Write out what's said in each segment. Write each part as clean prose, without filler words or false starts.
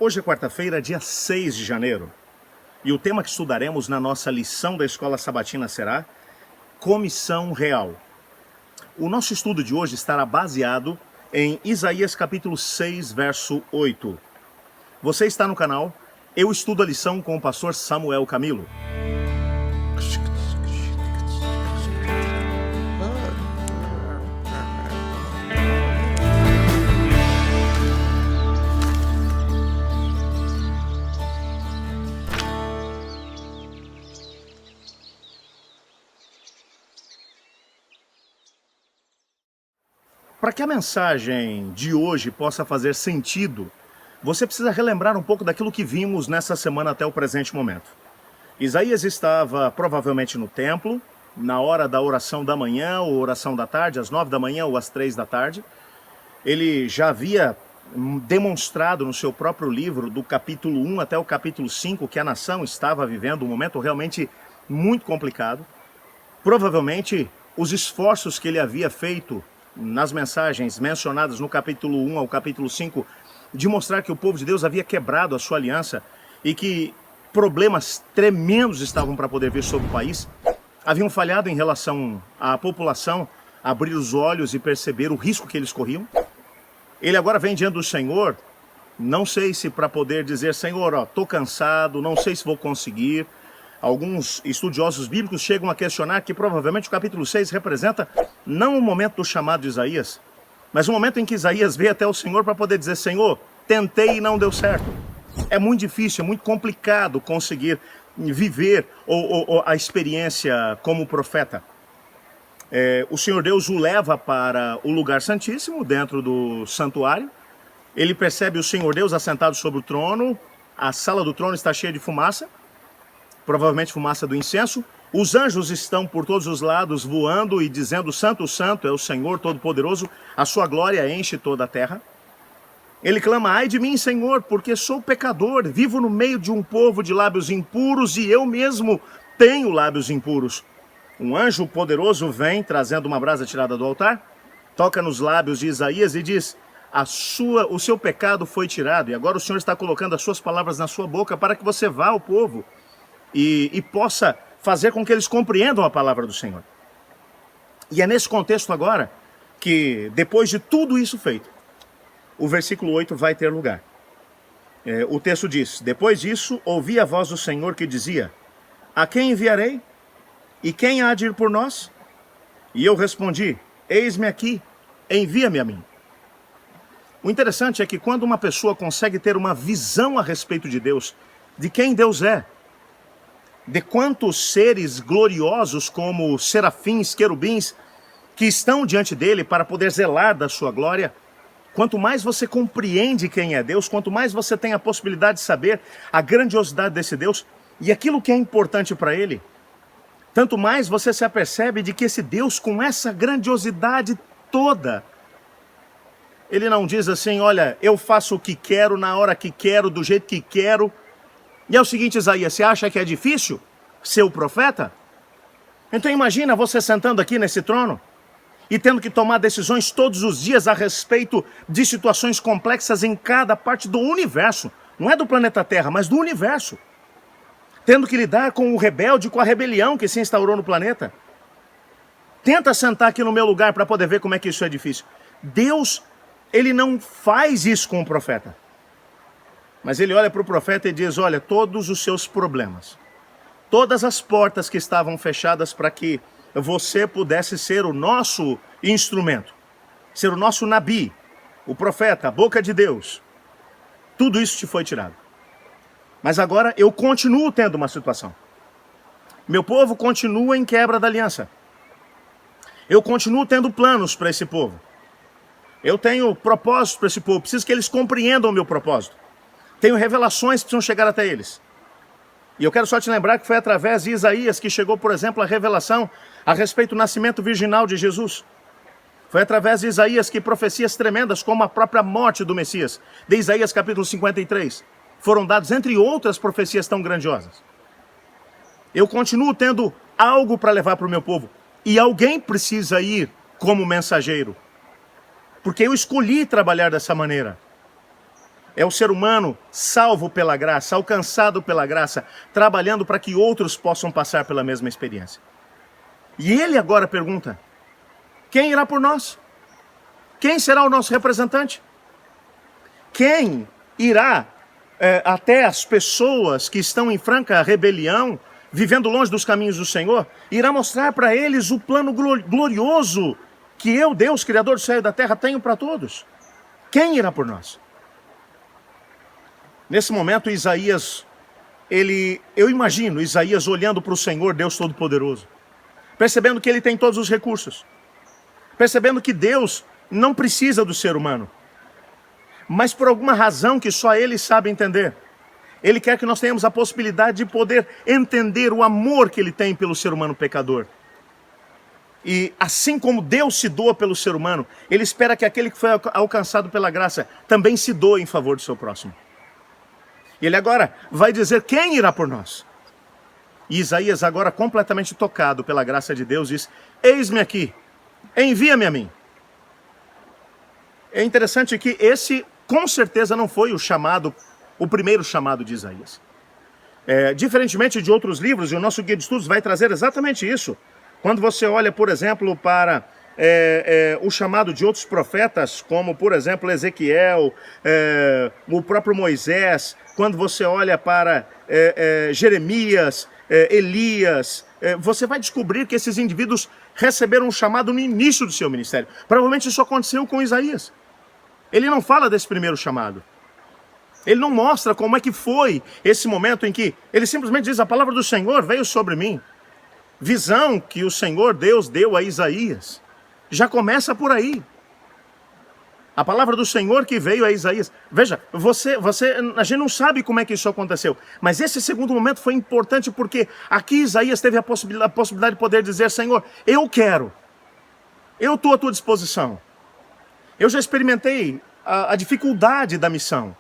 Hoje é quarta-feira, dia 6 de janeiro, e o tema que estudaremos na nossa lição da Escola Sabatina será Comissão Real. O nosso estudo de hoje estará baseado em Isaías capítulo 6, verso 8. Você está no canal Eu Estudo a Lição com o pastor Samuel Camilo. Para que a mensagem de hoje possa fazer sentido, você precisa relembrar um pouco daquilo que vimos nessa semana até o presente momento. Isaías estava provavelmente no templo, na hora da oração da manhã ou oração da tarde, às 9 da manhã ou às 3 da tarde. Ele já havia demonstrado no seu próprio livro, do capítulo 1 até o capítulo 5, que a nação estava vivendo um momento realmente muito complicado. Provavelmente, os esforços que ele havia feito nas mensagens mencionadas no capítulo 1 ao capítulo 5, de mostrar que o povo de Deus havia quebrado a sua aliança e que problemas tremendos estavam para poder vir sobre o país, haviam falhado em relação à população abrir os olhos e perceber o risco que eles corriam. Ele agora vem diante do Senhor, não sei se para poder dizer, Senhor, estou cansado, não sei se vou conseguir. Alguns estudiosos bíblicos chegam a questionar que provavelmente o capítulo 6 representa não o momento do chamado de Isaías, mas o momento em que Isaías veio até o Senhor para poder dizer, Senhor, tentei e não deu certo. É muito difícil, é muito complicado conseguir viver a experiência como profeta. O Senhor Deus o leva para o lugar santíssimo, dentro do santuário. Ele percebe o Senhor Deus assentado sobre o trono, a sala do trono está cheia de fumaça, provavelmente fumaça do incenso. Os anjos estão por todos os lados voando e dizendo, Santo, Santo é o Senhor Todo-Poderoso, a sua glória enche toda a terra. Ele clama, ai de mim, Senhor, porque sou pecador, vivo no meio de um povo de lábios impuros e eu mesmo tenho lábios impuros. Um anjo poderoso vem, trazendo uma brasa tirada do altar, toca nos lábios de Isaías e diz, o seu pecado foi tirado e agora o Senhor está colocando as suas palavras na sua boca para que você vá ao povo e possa fazer com que eles compreendam a palavra do Senhor. E é nesse contexto agora que, depois de tudo isso feito, o versículo 8 vai ter lugar. O texto diz, depois disso, ouvi a voz do Senhor que dizia, a quem enviarei? E quem há de ir por nós? E eu respondi, eis-me aqui, envia-me a mim. O interessante é que quando uma pessoa consegue ter uma visão a respeito de Deus, de quem Deus é, de quantos seres gloriosos como serafins, querubins, que estão diante dele para poder zelar da sua glória, quanto mais você compreende quem é Deus, quanto mais você tem a possibilidade de saber a grandiosidade desse Deus e aquilo que é importante para ele, tanto mais você se apercebe de que esse Deus, com essa grandiosidade toda, ele não diz assim, olha, eu faço o que quero, na hora que quero, do jeito que quero. E é o seguinte, Isaías, você acha que é difícil ser o profeta? Então imagina você sentando aqui nesse trono e tendo que tomar decisões todos os dias a respeito de situações complexas em cada parte do universo. Não é do planeta Terra, mas do universo. Tendo que lidar com o rebelde, com a rebelião que se instaurou no planeta. Tenta sentar aqui no meu lugar para poder ver como é que isso é difícil. Deus, ele não faz isso com o profeta. Mas ele olha para o profeta e diz, olha, todos os seus problemas, todas as portas que estavam fechadas para que você pudesse ser o nosso instrumento, ser o nosso nabi, o profeta, a boca de Deus, tudo isso te foi tirado. Mas agora eu continuo tendo uma situação. Meu povo continua em quebra da aliança. Eu continuo tendo planos para esse povo. Eu tenho propósitos para esse povo, preciso que eles compreendam o meu propósito. Tenho revelações que precisam chegar até eles. E eu quero só te lembrar que foi através de Isaías que chegou, por exemplo, a revelação a respeito do nascimento virginal de Jesus. Foi através de Isaías que profecias tremendas, como a própria morte do Messias, de Isaías capítulo 53, foram dadas, entre outras profecias tão grandiosas. Eu continuo tendo algo para levar para o meu povo. E alguém precisa ir como mensageiro. Porque eu escolhi trabalhar dessa maneira. É o ser humano salvo pela graça, alcançado pela graça, trabalhando para que outros possam passar pela mesma experiência. E ele agora pergunta: quem irá por nós? Quem será o nosso representante? Quem irá até as pessoas que estão em franca rebelião, vivendo longe dos caminhos do Senhor, irá mostrar para eles o plano glorioso que eu, Deus, Criador do céu e da terra, tenho para todos? Quem irá por nós? Nesse momento, Isaías, eu imagino Isaías olhando para o Senhor, Deus Todo-Poderoso, percebendo que ele tem todos os recursos, percebendo que Deus não precisa do ser humano, mas por alguma razão que só ele sabe entender, ele quer que nós tenhamos a possibilidade de poder entender o amor que ele tem pelo ser humano pecador. E assim como Deus se doa pelo ser humano, ele espera que aquele que foi alcançado pela graça também se doe em favor do seu próximo. E ele agora vai dizer quem irá por nós. E Isaías, agora completamente tocado pela graça de Deus, diz: eis-me aqui, envia-me a mim. É interessante que esse, com certeza, não foi o primeiro chamado de Isaías. Diferentemente de outros livros, e o nosso guia de estudos vai trazer exatamente isso. Quando você olha, por exemplo, para o chamado de outros profetas, como, por exemplo, Ezequiel, o próprio Moisés, quando você olha para Jeremias, Elias, você vai descobrir que esses indivíduos receberam um chamado no início do seu ministério. Provavelmente isso aconteceu com Isaías. Ele não fala desse primeiro chamado. Ele não mostra como é que foi esse momento em que ele simplesmente diz: a palavra do Senhor veio sobre mim. Visão que o Senhor Deus deu a Isaías. Já começa por aí. A palavra do Senhor que veio a Isaías. Veja, a gente não sabe como é que isso aconteceu. Mas esse segundo momento foi importante porque aqui Isaías teve a possibilidade de poder dizer: Senhor, eu quero. Eu estou à tua disposição. Eu já experimentei a dificuldade da missão.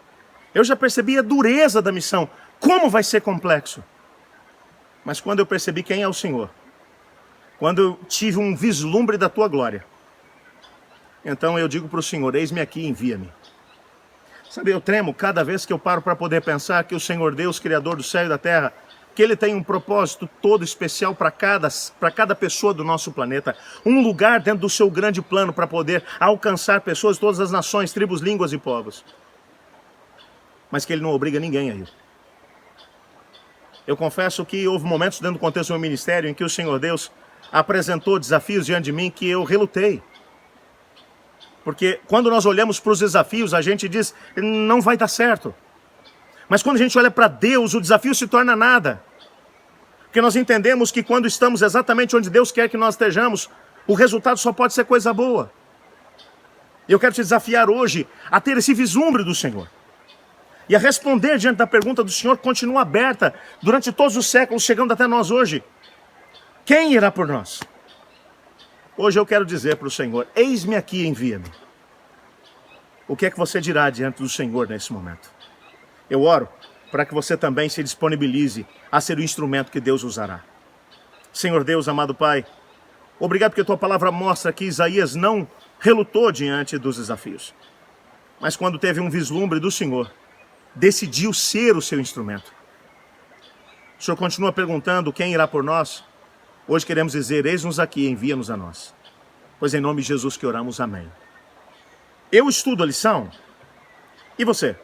Eu já percebi a dureza da missão. Como vai ser complexo. Mas quando eu percebi quem é o Senhor, quando eu tive um vislumbre da tua glória, então eu digo para o Senhor: eis-me aqui, envia-me. Sabe, eu tremo cada vez que eu paro para poder pensar que o Senhor Deus, Criador do céu e da terra, que Ele tem um propósito todo especial para cada pessoa do nosso planeta, um lugar dentro do seu grande plano para poder alcançar pessoas de todas as nações, tribos, línguas e povos. Mas que Ele não obriga ninguém a ir. Eu confesso que houve momentos dentro do contexto do meu ministério em que o Senhor Deus apresentou desafios diante de mim que eu relutei. Porque quando nós olhamos para os desafios, a gente diz: não vai dar certo. Mas quando a gente olha para Deus, o desafio se torna nada. Porque nós entendemos que quando estamos exatamente onde Deus quer que nós estejamos, o resultado só pode ser coisa boa. E eu quero te desafiar hoje a ter esse vislumbre do Senhor. E a responder diante da pergunta do Senhor, continua aberta durante todos os séculos, chegando até nós hoje. Quem irá por nós? Hoje eu quero dizer para o Senhor: eis-me aqui, envia-me. O que é que você dirá diante do Senhor nesse momento? Eu oro para que você também se disponibilize a ser o instrumento que Deus usará. Senhor Deus, amado Pai, obrigado porque a tua palavra mostra que Isaías não relutou diante dos desafios. Mas quando teve um vislumbre do Senhor, decidiu ser o seu instrumento. O Senhor continua perguntando quem irá por nós. Hoje queremos dizer: eis-nos aqui, envia-nos a nós. Pois em nome de Jesus que oramos, amém. Eu estudo a lição. E você?